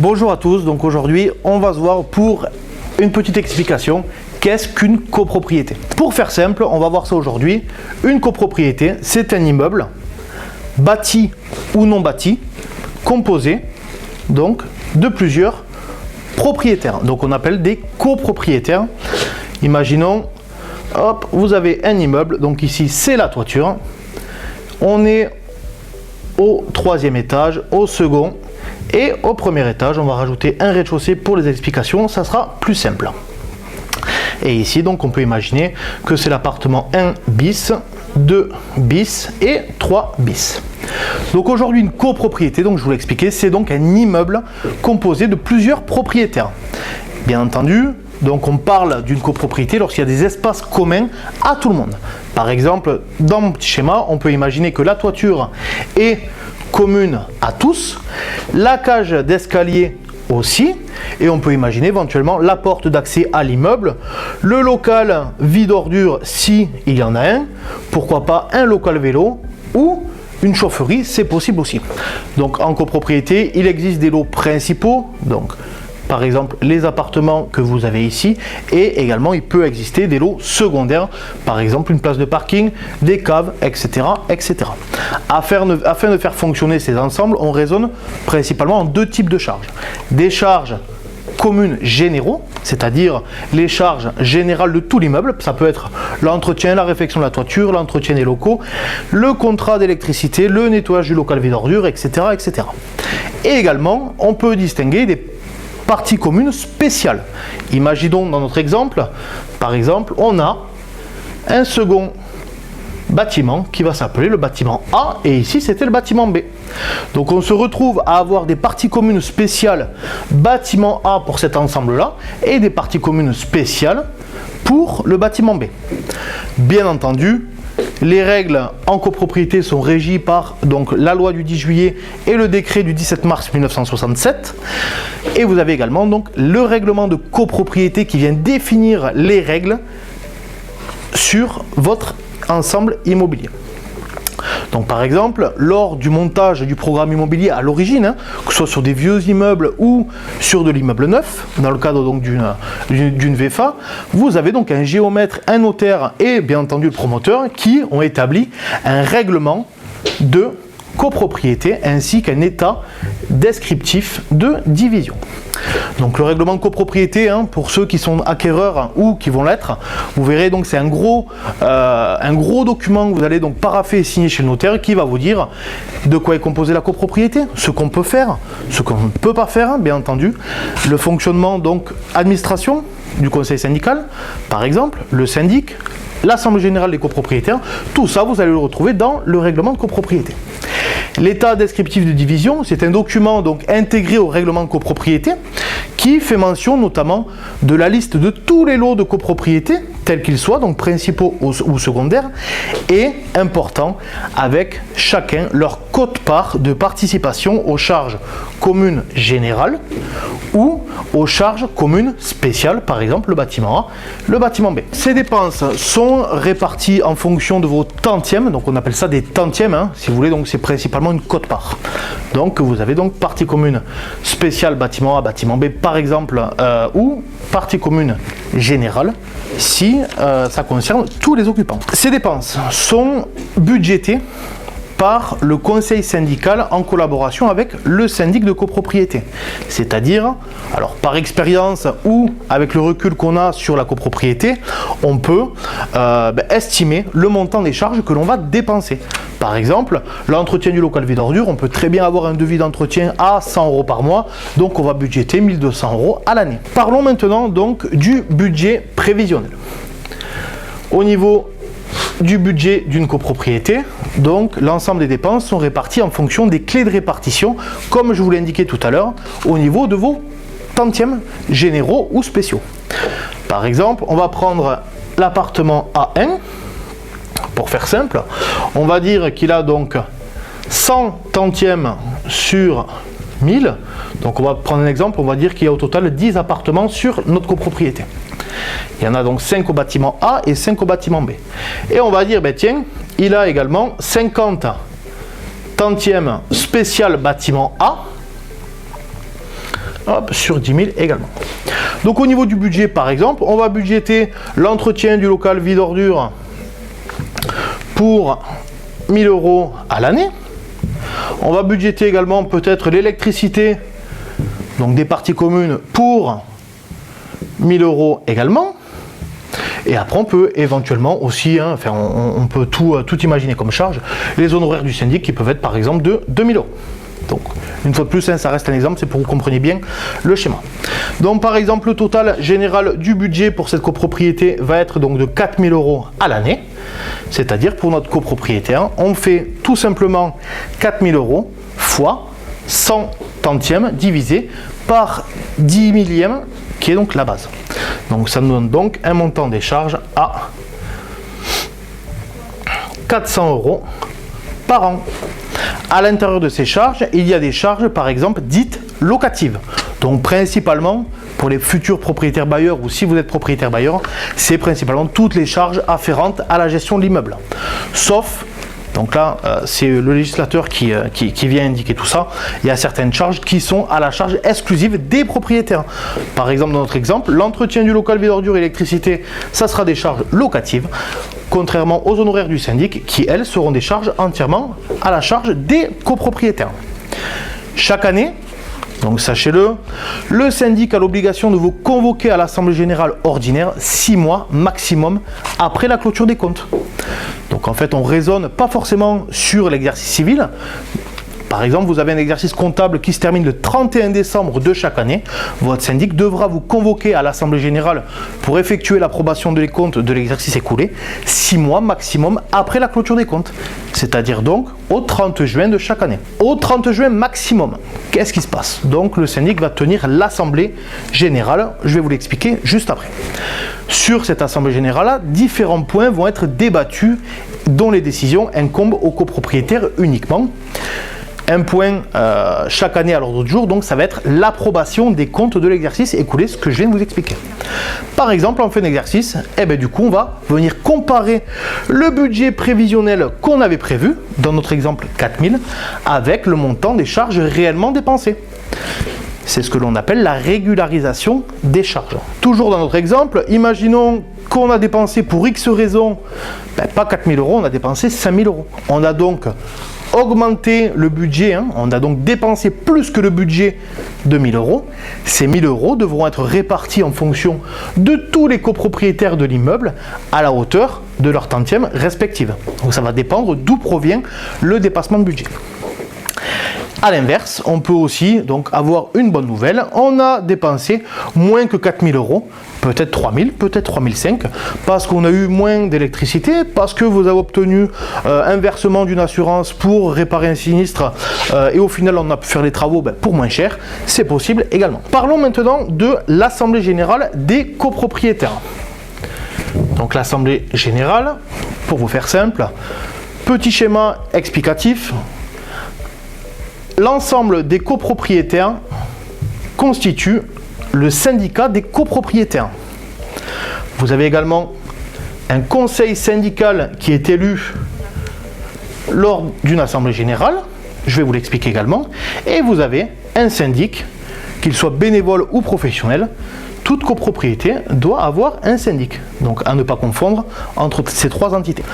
Bonjour à tous, donc aujourd'hui on va se voir pour une petite explication. Qu'est-ce qu'une copropriété? Pour faire simple, on va voir ça aujourd'hui. Une copropriété, c'est un immeuble bâti ou non bâti, composé donc de plusieurs propriétaires. Donc on appelle des copropriétaires. Imaginons, hop, vous avez un immeuble, donc ici c'est la toiture. On est au troisième étage, au second et au premier étage. On va rajouter un rez-de-chaussée pour les explications, ça sera plus simple. Et ici donc on peut imaginer que c'est l'appartement 1 bis, 2 bis et 3 bis. Donc aujourd'hui une copropriété, donc je vous l'ai expliqué, c'est donc un immeuble composé de plusieurs propriétaires. Bien entendu, donc on parle d'une copropriété lorsqu'il y a des espaces communs à tout le monde. Par exemple, dans mon petit schéma, on peut imaginer que la toiture est commune à tous, la cage d'escalier aussi, et on peut imaginer éventuellement la porte d'accès à l'immeuble, le local vide ordures si il y en a un, pourquoi pas un local vélo ou une chaufferie, c'est possible aussi. Donc en copropriété, il existe des lots principaux, donc par exemple les appartements que vous avez ici, et également il peut exister des lots secondaires, par exemple une place de parking, des caves, etc. etc. Afin de faire fonctionner ces ensembles, on raisonne principalement en deux types de charges. Des charges communes généraux, c'est-à-dire les charges générales de tout l'immeuble, ça peut être l'entretien, la réfection de la toiture, l'entretien des locaux, le contrat d'électricité, le nettoyage du local vide ordures, etc. etc. Et également, on peut distinguer des parties communes spéciales. Imaginons dans notre exemple, par exemple, on a un second bâtiment qui va s'appeler le bâtiment A et ici c'était le bâtiment B. Donc on se retrouve à avoir des parties communes spéciales bâtiment A pour cet ensemble là et des parties communes spéciales pour le bâtiment B. Bien entendu, les règles en copropriété sont régies par donc, la loi du 10 juillet et le décret du 17 mars 1967. Et vous avez également donc, le règlement de copropriété qui vient définir les règles sur votre ensemble immobilier. Donc par exemple, lors du montage du programme immobilier à l'origine, que ce soit sur des vieux immeubles ou sur de l'immeuble neuf, dans le cadre donc d'une VFA, vous avez donc un géomètre, un notaire et bien entendu le promoteur qui ont établi un règlement de copropriété ainsi qu'un état descriptif de division. Donc le règlement de copropriété, pour ceux qui sont acquéreurs ou qui vont l'être, vous verrez donc c'est un gros document que vous allez donc parapher et signer chez le notaire qui va vous dire de quoi est composée la copropriété, ce qu'on peut faire, ce qu'on ne peut pas faire, bien entendu, le fonctionnement donc administration du conseil syndical, par exemple, le syndic, l'assemblée générale des copropriétaires, tout ça vous allez le retrouver dans le règlement de copropriété. L'état descriptif de division, c'est un document donc intégré au règlement de copropriété qui fait mention notamment de la liste de tous les lots de copropriété, tels qu'ils soient, donc principaux ou secondaires, et important, avec chacun leur quote-part de participation aux charges communes générales ou aux charges communes spéciales, par exemple le bâtiment A, le bâtiment B. Ces dépenses sont réparties en fonction de vos tantièmes, donc on appelle ça des tantièmes, si vous voulez, donc c'est principalement une quote-part. Donc vous avez donc partie commune spéciale bâtiment A, bâtiment B par exemple, ou partie commune générale si ça concerne tous les occupants. Ces dépenses sont budgétées par le conseil syndical en collaboration avec le syndic de copropriété. C'est-à-dire, alors par expérience ou avec le recul qu'on a sur la copropriété, on peut estimer le montant des charges que l'on va dépenser. Par exemple, l'entretien du local vide ordures, on peut très bien avoir un devis d'entretien à 100 € par mois, donc on va budgéter 1200 € à l'année. Parlons maintenant donc du budget prévisionnel. Au niveau du budget d'une copropriété, donc l'ensemble des dépenses sont réparties en fonction des clés de répartition, comme je vous l'ai indiqué tout à l'heure, au niveau de vos tantièmes généraux ou spéciaux. Par exemple, on va prendre l'appartement A1, pour faire simple, on va dire qu'il a donc 100 tantièmes sur 1000, donc on va prendre un exemple, on va dire qu'il y a au total 10 appartements sur notre copropriété. Il y en a donc 5 au bâtiment A et 5 au bâtiment B. Et on va dire, tiens, il a également 50 tantièmes spécial bâtiment A hop, sur 10 000 également. Donc au niveau du budget, par exemple, on va budgéter l'entretien du local vide ordure pour 1 000 € à l'année. On va budgéter également peut-être l'électricité, donc des parties communes, pour 1 000 € également. Et après, on peut éventuellement aussi, on peut tout imaginer comme charge, les honoraires du syndic qui peuvent être par exemple de 2 000 €. Donc, une fois de plus, ça reste un exemple, c'est pour que vous compreniez bien le schéma. Donc, par exemple, le total général du budget pour cette copropriété va être donc de 4 000 € à l'année. C'est-à-dire, pour notre copropriétaire, on fait tout simplement 4 000 € fois 100 tantièmes divisé par 10 millièmes, qui est donc la base. Donc, ça nous donne donc un montant des charges à 400 € par an. À l'intérieur de ces charges, il y a des charges, par exemple, dites locatives. Donc, principalement, pour les futurs propriétaires bailleurs, ou si vous êtes propriétaire bailleur, c'est principalement toutes les charges afférentes à la gestion de l'immeuble. Sauf, donc là, c'est le législateur qui vient indiquer tout ça. Il y a certaines charges qui sont à la charge exclusive des propriétaires. Par exemple, dans notre exemple, l'entretien du local vide ordure et l'électricité, ça sera des charges locatives, contrairement aux honoraires du syndic, qui, elles, seront des charges entièrement à la charge des copropriétaires. Chaque année, donc sachez-le, le syndic a l'obligation de vous convoquer à l'Assemblée Générale ordinaire 6 mois maximum après la clôture des comptes. Donc en fait, on raisonne pas forcément sur l'exercice civil. Par exemple, vous avez un exercice comptable qui se termine le 31 décembre de chaque année. Votre syndic devra vous convoquer à l'Assemblée Générale pour effectuer l'approbation des comptes de l'exercice écoulé 6 mois maximum après la clôture des comptes. C'est-à-dire donc au 30 juin de chaque année. Au 30 juin maximum, qu'est-ce qui se passe? Donc le syndic va tenir l'Assemblée Générale. Je vais vous l'expliquer juste après. Sur cette Assemblée Générale-là, différents points vont être débattus dont les décisions incombent aux copropriétaires uniquement. Un point chaque année à l'ordre du jour, donc ça va être l'approbation des comptes de l'exercice écoulé, ce que je viens de vous expliquer. Par exemple, en fin d'exercice, du coup, on va venir comparer le budget prévisionnel qu'on avait prévu, dans notre exemple 4 000, avec le montant des charges réellement dépensées. C'est ce que l'on appelle la régularisation des charges. Toujours dans notre exemple, imaginons qu'on a dépensé pour X raisons, pas 4 000 €, on a dépensé 5 000 €. On a donc augmenter le budget, on a donc dépensé plus que le budget de 1 000 €. Ces 1 000 € devront être répartis en fonction de tous les copropriétaires de l'immeuble à la hauteur de leurs tantièmes respectives. Donc ça va dépendre d'où provient le dépassement de budget. A l'inverse, on peut aussi donc avoir une bonne nouvelle. On a dépensé moins que 4 000 €, peut-être 3 000, peut-être 3 500, parce qu'on a eu moins d'électricité, parce que vous avez obtenu un versement d'une assurance pour réparer un sinistre, et au final on a pu faire les travaux pour moins cher. C'est possible également. Parlons maintenant de l'Assemblée Générale des copropriétaires. Donc l'Assemblée Générale, pour vous faire simple, petit schéma explicatif. L'ensemble des copropriétaires constitue le syndicat des copropriétaires. Vous avez également un conseil syndical qui est élu lors d'une assemblée générale, je vais vous l'expliquer également, et vous avez un syndic, qu'il soit bénévole ou professionnel. Toute copropriété doit avoir un syndic, donc à ne pas confondre entre ces trois entités.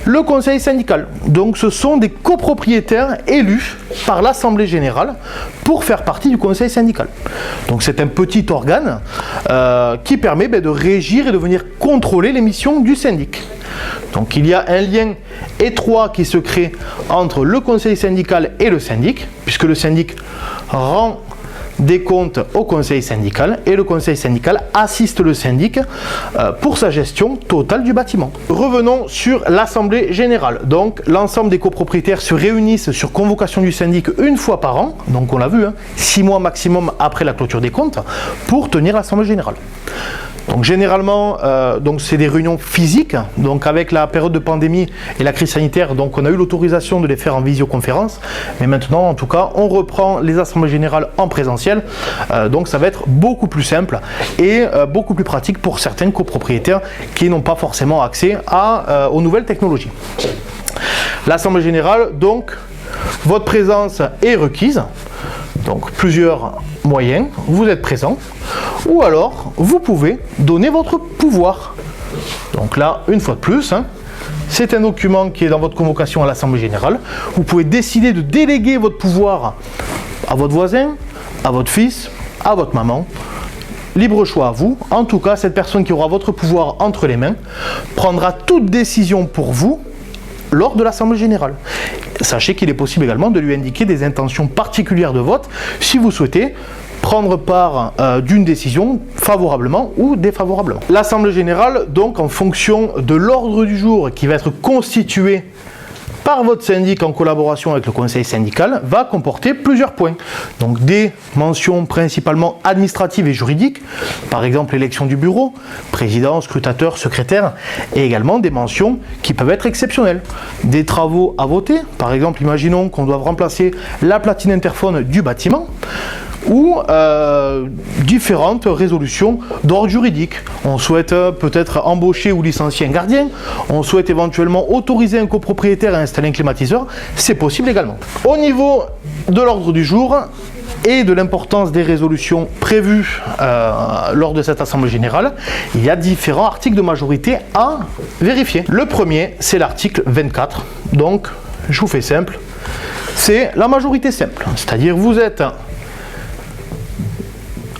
Le conseil syndical, donc ce sont des copropriétaires élus par l'Assemblée Générale pour faire partie du conseil syndical. Donc c'est un petit organe qui permet de régir et de venir contrôler les missions du syndic. Donc il y a un lien étroit qui se crée entre le conseil syndical et le syndic, puisque le syndic rend des comptes au conseil syndical et le conseil syndical assiste le syndic pour sa gestion totale du bâtiment. Revenons sur l'Assemblée Générale. Donc l'ensemble des copropriétaires se réunissent sur convocation du syndic une fois par an, donc on l'a vu, 6 mois maximum après la clôture des comptes, pour tenir l'Assemblée Générale. Donc généralement, c'est des réunions physiques. Donc avec la période de pandémie et la crise sanitaire, donc on a eu l'autorisation de les faire en visioconférence. Mais maintenant, en tout cas, on reprend les assemblées générales en présentiel. Donc ça va être beaucoup plus simple et beaucoup plus pratique pour certains copropriétaires qui n'ont pas forcément accès aux nouvelles technologies. L'assemblée générale, donc, votre présence est requise. Donc plusieurs moyens, vous êtes présent, ou alors vous pouvez donner votre pouvoir. Donc là, une fois de plus, c'est un document qui est dans votre convocation à l'Assemblée Générale. Vous pouvez décider de déléguer votre pouvoir à votre voisin, à votre fils, à votre maman. Libre choix à vous. En tout cas, cette personne qui aura votre pouvoir entre les mains prendra toute décision pour vous lors de l'Assemblée Générale. Sachez qu'il est possible également de lui indiquer des intentions particulières de vote si vous souhaitez prendre part d'une décision favorablement ou défavorablement. L'Assemblée Générale, donc en fonction de l'ordre du jour qui va être constitué par votre syndic en collaboration avec le conseil syndical, va comporter plusieurs points. Donc des mentions principalement administratives et juridiques, par exemple l'élection du bureau, président, scrutateur, secrétaire, et également des mentions qui peuvent être exceptionnelles. Des travaux à voter, par exemple imaginons qu'on doit remplacer la platine interphone du bâtiment, ou différentes résolutions d'ordre juridique. On souhaite peut-être embaucher ou licencier un gardien, on souhaite éventuellement autoriser un copropriétaire à installer un climatiseur, c'est possible également. Au niveau de l'ordre du jour et de l'importance des résolutions prévues lors de cette Assemblée Générale, il y a différents articles de majorité à vérifier. Le premier, c'est l'article 24, donc je vous fais simple, c'est la majorité simple, c'est-à-dire vous êtes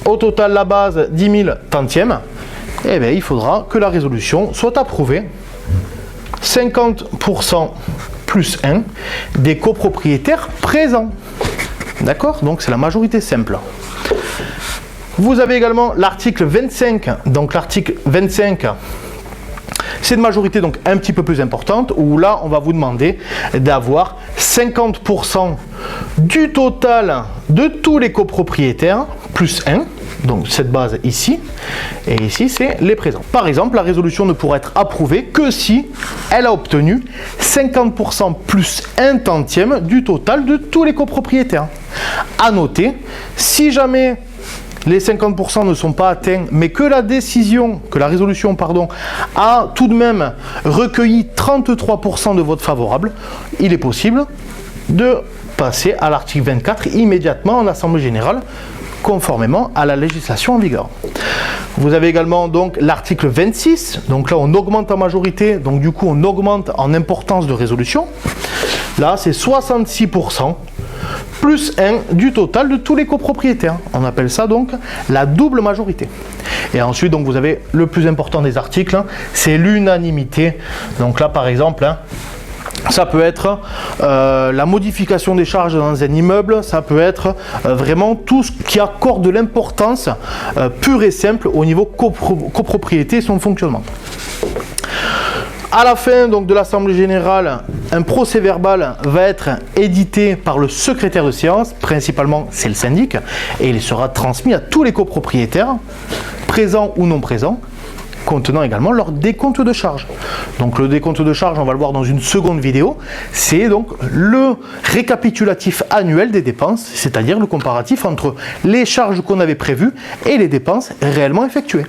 au total la base 10 000 tantièmes, et bien il faudra que la résolution soit approuvée 50% plus 1 des copropriétaires présents. D'accord? Donc c'est la majorité simple. Vous avez également l'article 25, donc l'article 25, c'est une majorité donc un petit peu plus importante, où là on va vous demander d'avoir 50% du total de tous les copropriétaires, plus 1, donc cette base ici, et ici c'est les présents. Par exemple, la résolution ne pourra être approuvée que si elle a obtenu 50% plus 1 tantième du total de tous les copropriétaires. À noter, si jamais les 50% ne sont pas atteints, mais que la résolution a tout de même recueilli 33% de votes favorables, il est possible de passer à l'article 24 immédiatement en Assemblée Générale, conformément à la législation en vigueur. Vous avez également donc l'article 26, donc là on augmente en majorité, donc du coup on augmente en importance de résolution. Là c'est 66% plus 1 du total de tous les copropriétaires. On appelle ça donc la double majorité. Et ensuite donc vous avez le plus important des articles, c'est l'unanimité. Donc là par exemple, ça peut être la modification des charges dans un immeuble, ça peut être vraiment tout ce qui accorde de l'importance pure et simple au niveau copropriété et son fonctionnement. À la fin donc, de l'Assemblée Générale, un procès-verbal va être édité par le secrétaire de séance, principalement c'est le syndic, et il sera transmis à tous les copropriétaires, présents ou non présents, contenant également leur décompte de charges. Donc le décompte de charges, on va le voir dans une seconde vidéo, c'est donc le récapitulatif annuel des dépenses, c'est-à-dire le comparatif entre les charges qu'on avait prévues et les dépenses réellement effectuées.